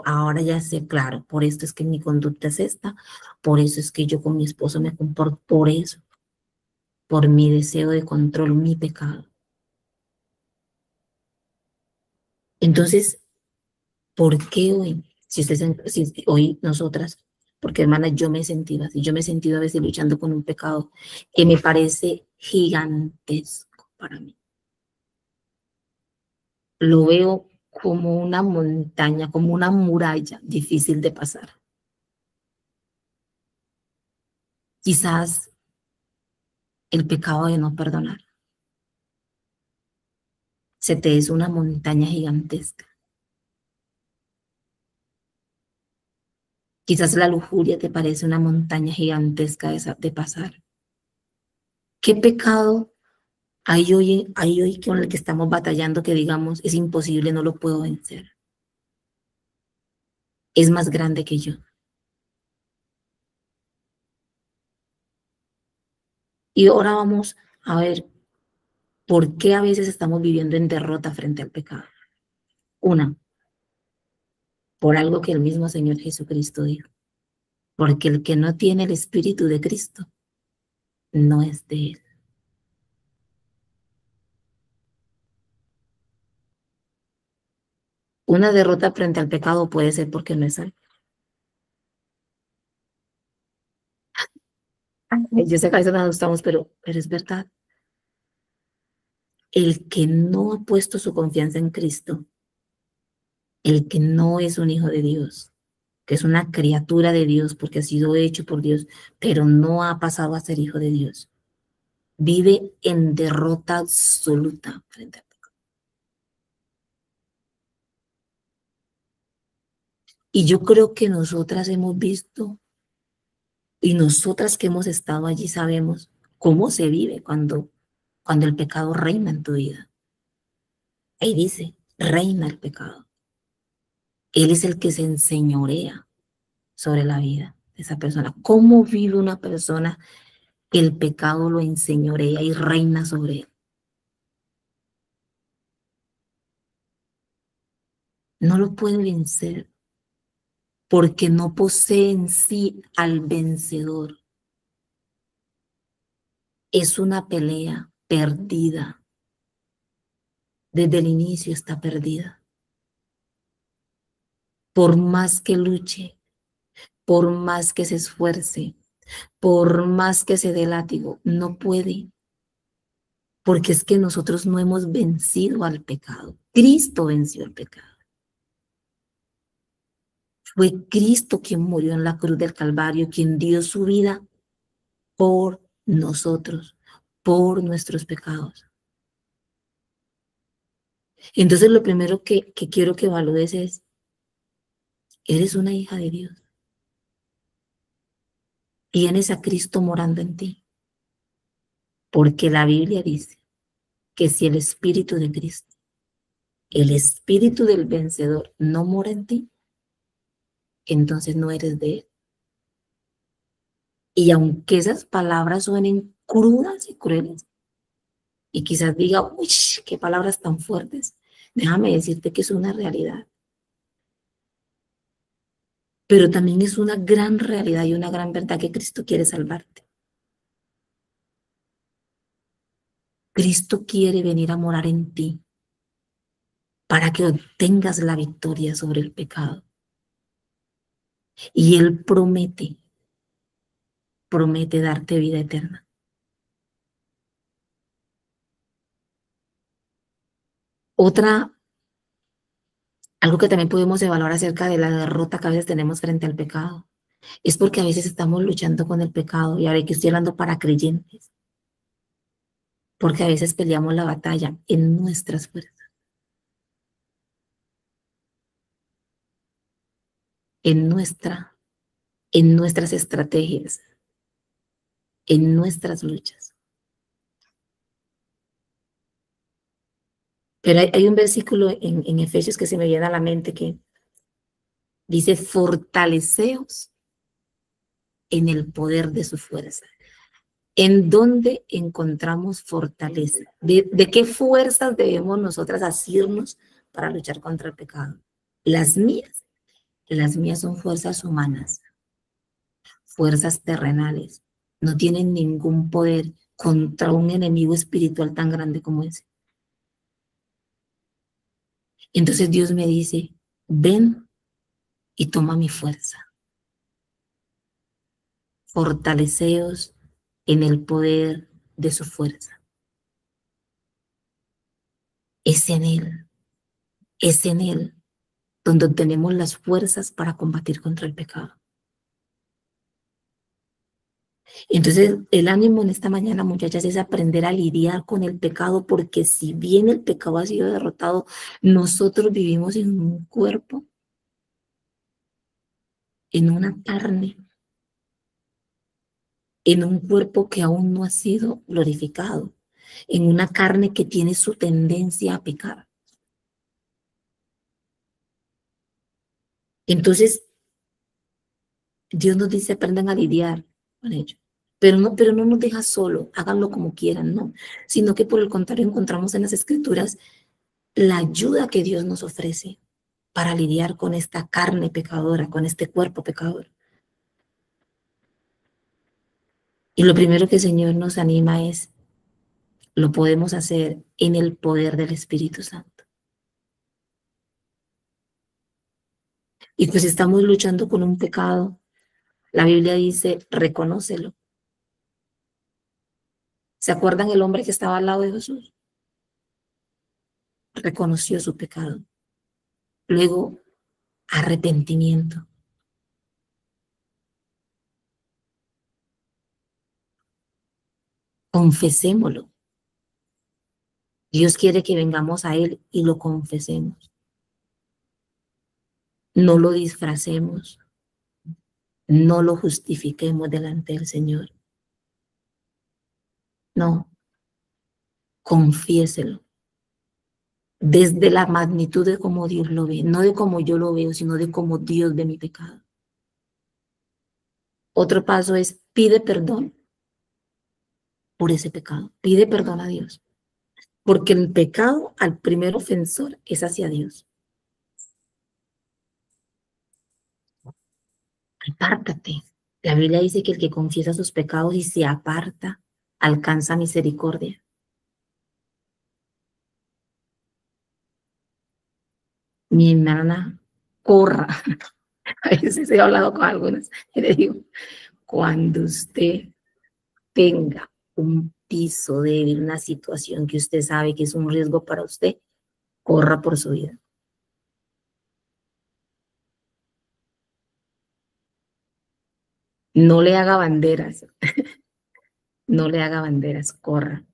ahora ya sé, claro, por esto es que mi conducta es esta, por eso es que yo con mi esposo me comporto, por eso, por mi deseo de control, mi pecado. Entonces, ¿por qué hoy? Si hoy nosotras, porque hermana, yo me he sentido así, yo me he sentido a veces luchando con un pecado que me parece gigantesco para mí. Lo veo como una montaña, como una muralla difícil de pasar. Quizás el pecado de no perdonar se te es una montaña gigantesca. Quizás la lujuria te parece una montaña gigantesca de pasar. ¿Qué pecado hay hoy con el que estamos batallando que digamos es imposible, no lo puedo vencer? Es más grande que yo. Y ahora vamos a ver por qué a veces estamos viviendo en derrota frente al pecado. Una, por algo que el mismo Señor Jesucristo dijo. Porque el que no tiene el Espíritu de Cristo no es de Él. Una derrota frente al pecado puede ser porque no es salvo. Yo sé que a veces nos asustamos, pero es verdad. El que no ha puesto su confianza en Cristo, el que no es un hijo de Dios, que es una criatura de Dios porque ha sido hecho por Dios, pero no ha pasado a ser hijo de Dios, vive en derrota absoluta frente al pecado. Y yo creo que nosotras hemos visto y nosotras que hemos estado allí sabemos cómo se vive cuando el pecado reina en tu vida. Ahí dice, reina el pecado. Él es el que se enseñorea sobre la vida de esa persona. ¿Cómo vive una persona que el pecado lo enseñorea y reina sobre él? No lo puede vencer. porque no posee en sí al vencedor. Es una pelea perdida. Desde el inicio está perdida. Por más que luche, por más que se esfuerce, por más que se dé látigo, no puede. Porque es que nosotros no hemos vencido al pecado. Cristo venció el pecado. Fue Cristo quien murió en la cruz del Calvario, quien dio su vida por nosotros, por nuestros pecados. Entonces lo primero que quiero que evalúes es, ¿eres una hija de Dios? ¿Tienes a Cristo morando en ti? Porque la Biblia dice que si el Espíritu de Cristo, el Espíritu del vencedor no mora en ti, entonces no eres de Él. Y aunque esas palabras suenen crudas y crueles, y quizás diga, uy, qué palabras tan fuertes, déjame decirte que es una realidad. Pero también es una gran realidad y una gran verdad que Cristo quiere salvarte. Cristo quiere venir a morar en ti para que obtengas la victoria sobre el pecado. Y Él promete darte vida eterna. Algo que también podemos evaluar acerca de la derrota que a veces tenemos frente al pecado, es porque a veces estamos luchando con el pecado, y ahora que estoy hablando para creyentes, porque a veces peleamos la batalla en nuestras fuerzas, en nuestras estrategias, en nuestras luchas. Pero hay un versículo en Efesios que se me viene a la mente que dice, fortaleceos en el poder de su fuerza. ¿En dónde encontramos fortaleza? ¿De qué fuerzas debemos nosotras asirnos para luchar contra el pecado? Las mías son fuerzas humanas, fuerzas terrenales. No tienen ningún poder contra un enemigo espiritual tan grande como ese. Entonces Dios me dice, ven y toma mi fuerza. Fortaleceos en el poder de su fuerza. Es en Él donde obtenemos las fuerzas para combatir contra el pecado. Entonces, el ánimo en esta mañana, muchachas, es aprender a lidiar con el pecado, porque si bien el pecado ha sido derrotado, nosotros vivimos en un cuerpo, en una carne, en un cuerpo que aún no ha sido glorificado, en una carne que tiene su tendencia a pecar. Entonces, Dios nos dice, aprendan a lidiar con ello. Pero no nos deja solo, háganlo como quieran, no. Sino que por el contrario encontramos en las Escrituras la ayuda que Dios nos ofrece para lidiar con esta carne pecadora, con este cuerpo pecador. Y lo primero que el Señor nos anima es, lo podemos hacer en el poder del Espíritu Santo. Y pues estamos luchando con un pecado. La Biblia dice, reconócelo. ¿Se acuerdan el hombre que estaba al lado de Jesús? Reconoció su pecado. Luego, arrepentimiento. Confesémoslo. Dios quiere que vengamos a Él y lo confesemos. No lo disfracemos. No lo justifiquemos delante del Señor. No. Confiéselo. Desde la magnitud de cómo Dios lo ve. No de cómo yo lo veo, sino de cómo Dios ve mi pecado. Otro paso es, pide perdón por ese pecado. Pide perdón a Dios. Porque el pecado al primer ofensor es hacia Dios. Apártate. La Biblia dice que el que confiesa sus pecados y se aparta, alcanza misericordia. Mi hermana, corra. A veces he hablado con algunas y le digo, cuando usted tenga un piso débil, una situación que usted sabe que es un riesgo para usted, corra por su vida. No le haga banderas, no le haga banderas, corra.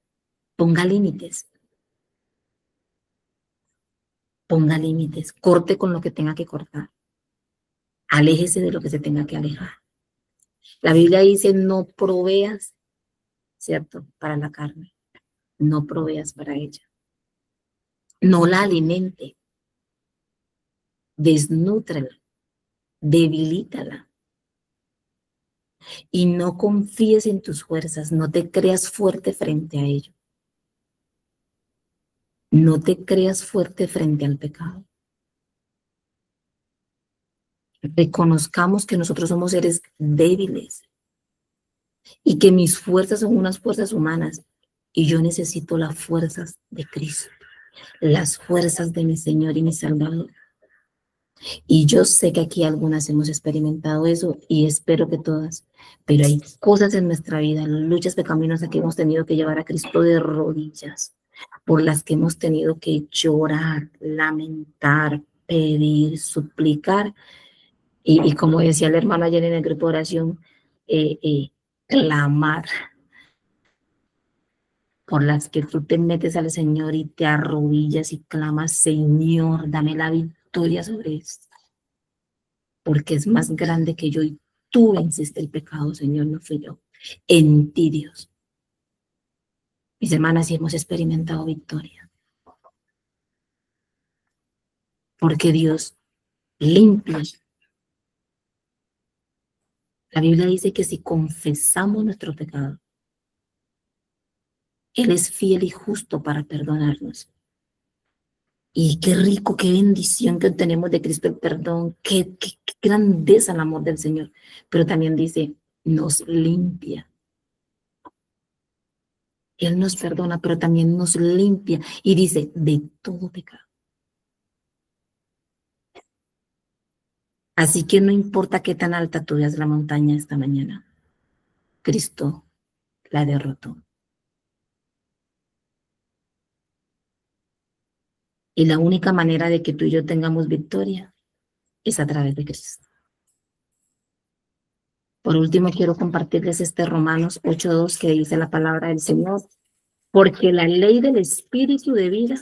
Ponga límites, corte con lo que tenga que cortar, aléjese de lo que se tenga que alejar. La Biblia dice, no proveas, ¿cierto?, para la carne, no proveas para ella. No la alimente, desnútrala, debilítala. Y no confíes en tus fuerzas, no te creas fuerte frente a ello. No te creas fuerte frente al pecado. Reconozcamos que nosotros somos seres débiles y que mis fuerzas son unas fuerzas humanas y yo necesito las fuerzas de Cristo, las fuerzas de mi Señor y mi Salvador. Y yo sé que aquí algunas hemos experimentado eso y espero que todas, pero hay cosas en nuestra vida, luchas pecaminosas que hemos tenido que llevar a Cristo de rodillas, por las que hemos tenido que llorar, lamentar, pedir, suplicar y como decía el hermano ayer en el grupo de oración, clamar, por las que tú te metes al Señor y te arrodillas y clamas, Señor, dame la victoria sobre esto, porque es más grande que yo y tú venciste el pecado, Señor, no fui yo. En ti, Dios. Mis hermanas, y hemos experimentado victoria, porque Dios limpia. La Biblia dice que si confesamos nuestro pecado, Él es fiel y justo para perdonarnos. Y qué rico, qué bendición que tenemos de Cristo el perdón, qué grandeza el amor del Señor. Pero también dice, nos limpia. Él nos perdona, pero también nos limpia. Y dice, de todo pecado. Así que no importa qué tan alta tú veas la montaña esta mañana, Cristo la derrotó. Y la única manera de que tú y yo tengamos victoria es a través de Cristo. Por último, quiero compartirles este Romanos 8:2 que dice la palabra del Señor. Porque la ley del Espíritu de vida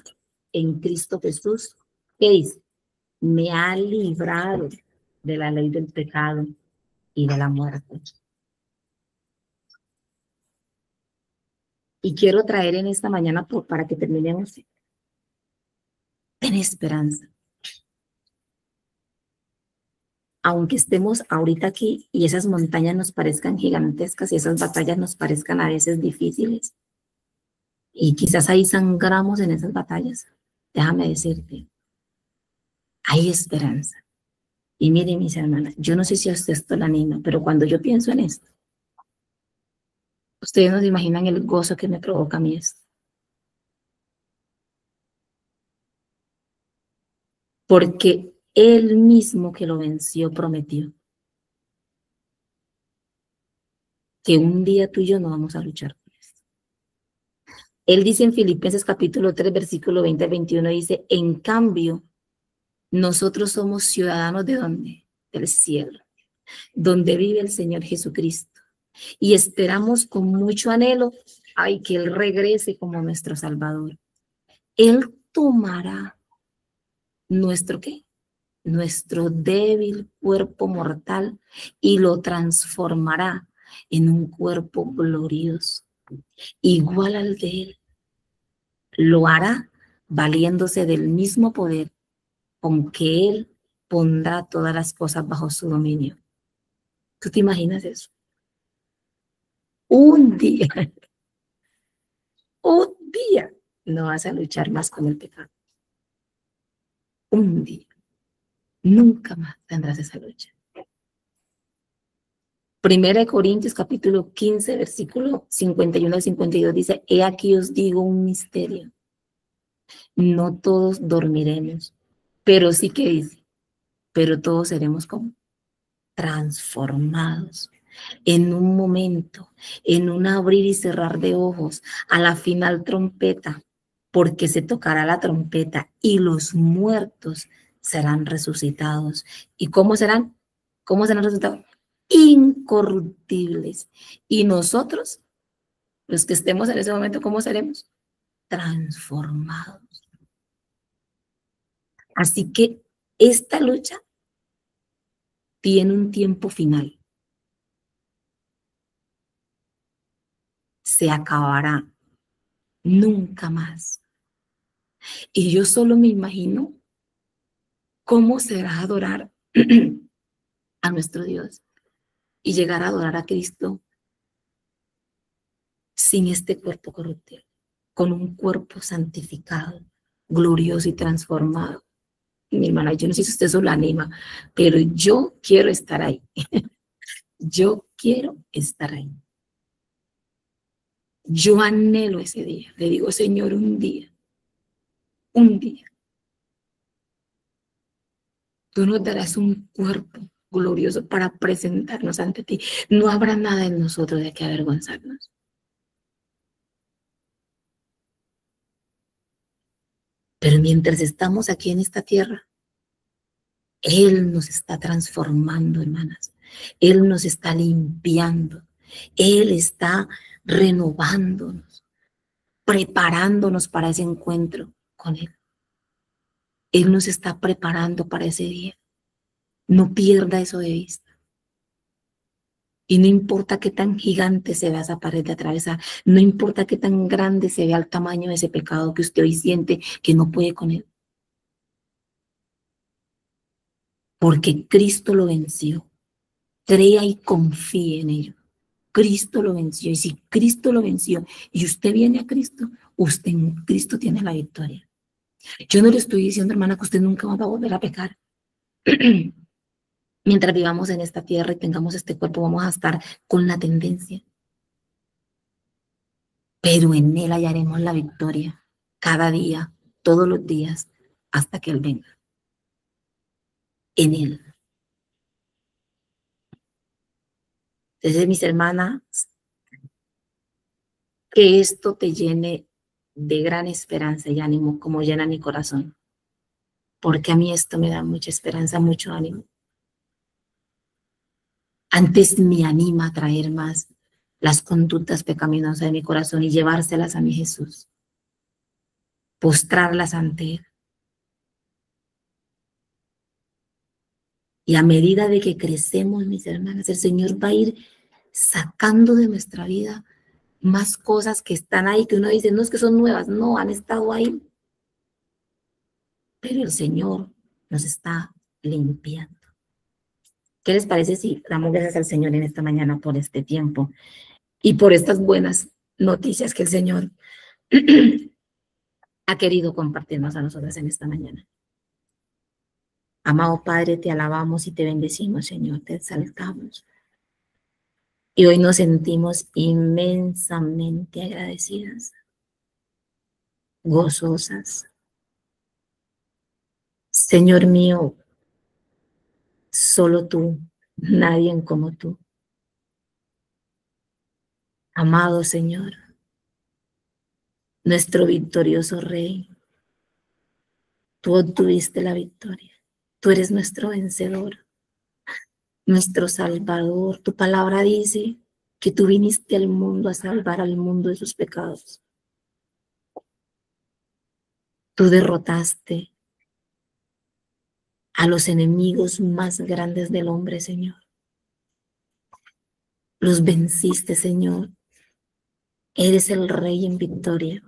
en Cristo Jesús, ¿qué dice? Me ha librado de la ley del pecado y de la muerte. Y quiero traer en esta mañana para que terminemos. Ten esperanza. Aunque estemos ahorita aquí y esas montañas nos parezcan gigantescas y esas batallas nos parezcan a veces difíciles, y quizás ahí sangramos en esas batallas, déjame decirte, hay esperanza. Y miren, mis hermanas, yo no sé si a usted esto la anima, pero cuando yo pienso en esto, ustedes no se imaginan el gozo que me provoca a mí esto. Porque Él mismo que lo venció prometió que un día tú y yo no vamos a luchar por esto. Él dice en Filipenses capítulo 3, versículo 20 al 21, dice, en cambio, nosotros somos ciudadanos ¿de dónde? Del cielo, donde vive el Señor Jesucristo. Y esperamos con mucho anhelo, ay, que Él regrese como nuestro Salvador. Él tomará nuestro, ¿qué? Nuestro débil cuerpo mortal y lo transformará en un cuerpo glorioso, igual al de Él. Lo hará valiéndose del mismo poder con que Él pondrá todas las cosas bajo su dominio. ¿Tú te imaginas eso? Un día no vas a luchar más con el pecado. Un día. Nunca más tendrás esa lucha. Primera de Corintios, capítulo 15, versículo 51 al 52, dice, he aquí os digo un misterio. No todos dormiremos, pero sí que dice, pero todos seremos como transformados en un momento, en un abrir y cerrar de ojos, a la final trompeta, porque se tocará la trompeta y los muertos serán resucitados. ¿Y cómo serán? ¿Cómo serán resucitados? Incorruptibles. Y nosotros, los que estemos en ese momento, ¿cómo seremos? Transformados. Así que esta lucha tiene un tiempo final. Se acabará. Nunca más. Y yo solo me imagino cómo será adorar a nuestro Dios y llegar a adorar a Cristo sin este cuerpo corruptible, con un cuerpo santificado, glorioso y transformado. Mi hermana, yo no sé si usted eso lo anima, pero yo quiero estar ahí. Yo quiero estar ahí. Yo anhelo ese día. Le digo, Señor, un día, tú nos darás un cuerpo glorioso para presentarnos ante ti. No habrá nada en nosotros de que avergonzarnos. Pero mientras estamos aquí en esta tierra, Él nos está transformando, hermanas. Él nos está limpiando. Él está renovándonos, preparándonos para ese encuentro con Él. Él nos está preparando para ese día. No pierda eso de vista. Y no importa qué tan gigante se vea esa pared de atravesar, no importa qué tan grande se vea el tamaño de ese pecado que usted hoy siente que no puede con él. Porque Cristo lo venció. Crea y confíe en ello. Cristo lo venció. Y si Cristo lo venció y usted viene a Cristo, usted en Cristo tiene la victoria. Yo no le estoy diciendo, hermana, que usted nunca va a volver a pecar. Mientras vivamos en esta tierra y tengamos este cuerpo, vamos a estar con la tendencia. Pero en Él hallaremos la victoria cada día, todos los días, hasta que Él venga. En Él. Entonces, mis hermanas, que esto te llene de gran esperanza y ánimo, como llena mi corazón. Porque a mí esto me da mucha esperanza, mucho ánimo. Antes me anima a traer más las conductas pecaminosas de mi corazón y llevárselas a mi Jesús. Postrarlas ante Él. Y a medida de que crecemos, mis hermanas, el Señor va a ir sacando de nuestra vida más cosas que están ahí, que uno dice, no es que son nuevas, no, han estado ahí. Pero el Señor nos está limpiando. ¿Qué les parece si damos gracias al Señor en esta mañana por este tiempo y por estas buenas noticias que el Señor ha querido compartirnos a nosotras en esta mañana? Amado Padre, te alabamos y te bendecimos, Señor, te exaltamos. Y hoy nos sentimos inmensamente agradecidas, gozosas. Señor mío, solo tú, nadie como tú. Amado Señor, nuestro victorioso Rey, tú obtuviste la victoria. Tú eres nuestro vencedor, nuestro Salvador. Tu palabra dice que tú viniste al mundo a salvar al mundo de sus pecados. Tú derrotaste a los enemigos más grandes del hombre, Señor. Los venciste, Señor. Eres el Rey en victoria.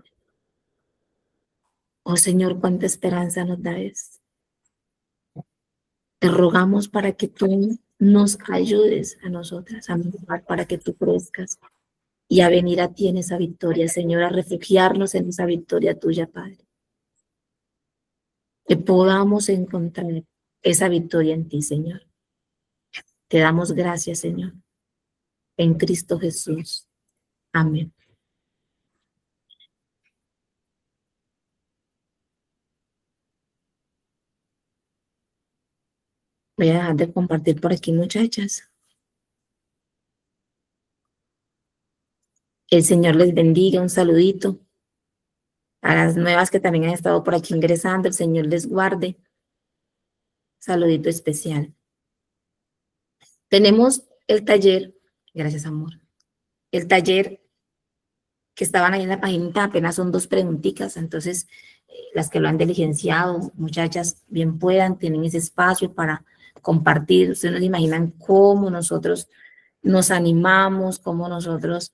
Oh Señor, cuánta esperanza nos das. Te rogamos para que tú nos ayudes a nosotras, a mejorar, para que tú crezcas y a venir a ti en esa victoria, Señor, a refugiarnos en esa victoria tuya, Padre. Que podamos encontrar esa victoria en ti, Señor. Te damos gracias, Señor. en Cristo Jesús. Amén. Voy a dejar de compartir por aquí, muchachas. El Señor les bendiga, un saludito. A las nuevas que también han estado por aquí ingresando, el Señor les guarde. Saludito especial. Tenemos el taller, gracias amor, el taller que estaban ahí en la página, apenas son 2 preguntitas, entonces las que lo han diligenciado, muchachas, bien puedan, tienen ese espacio para compartir. Ustedes no se imaginan cómo nosotros nos animamos, cómo nosotros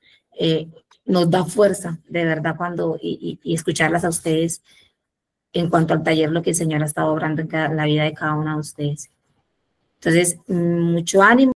nos da fuerza, de verdad, cuando, y escucharlas a ustedes en cuanto al taller, lo que el Señor ha estado obrando en la vida de cada una de ustedes. Entonces, mucho ánimo.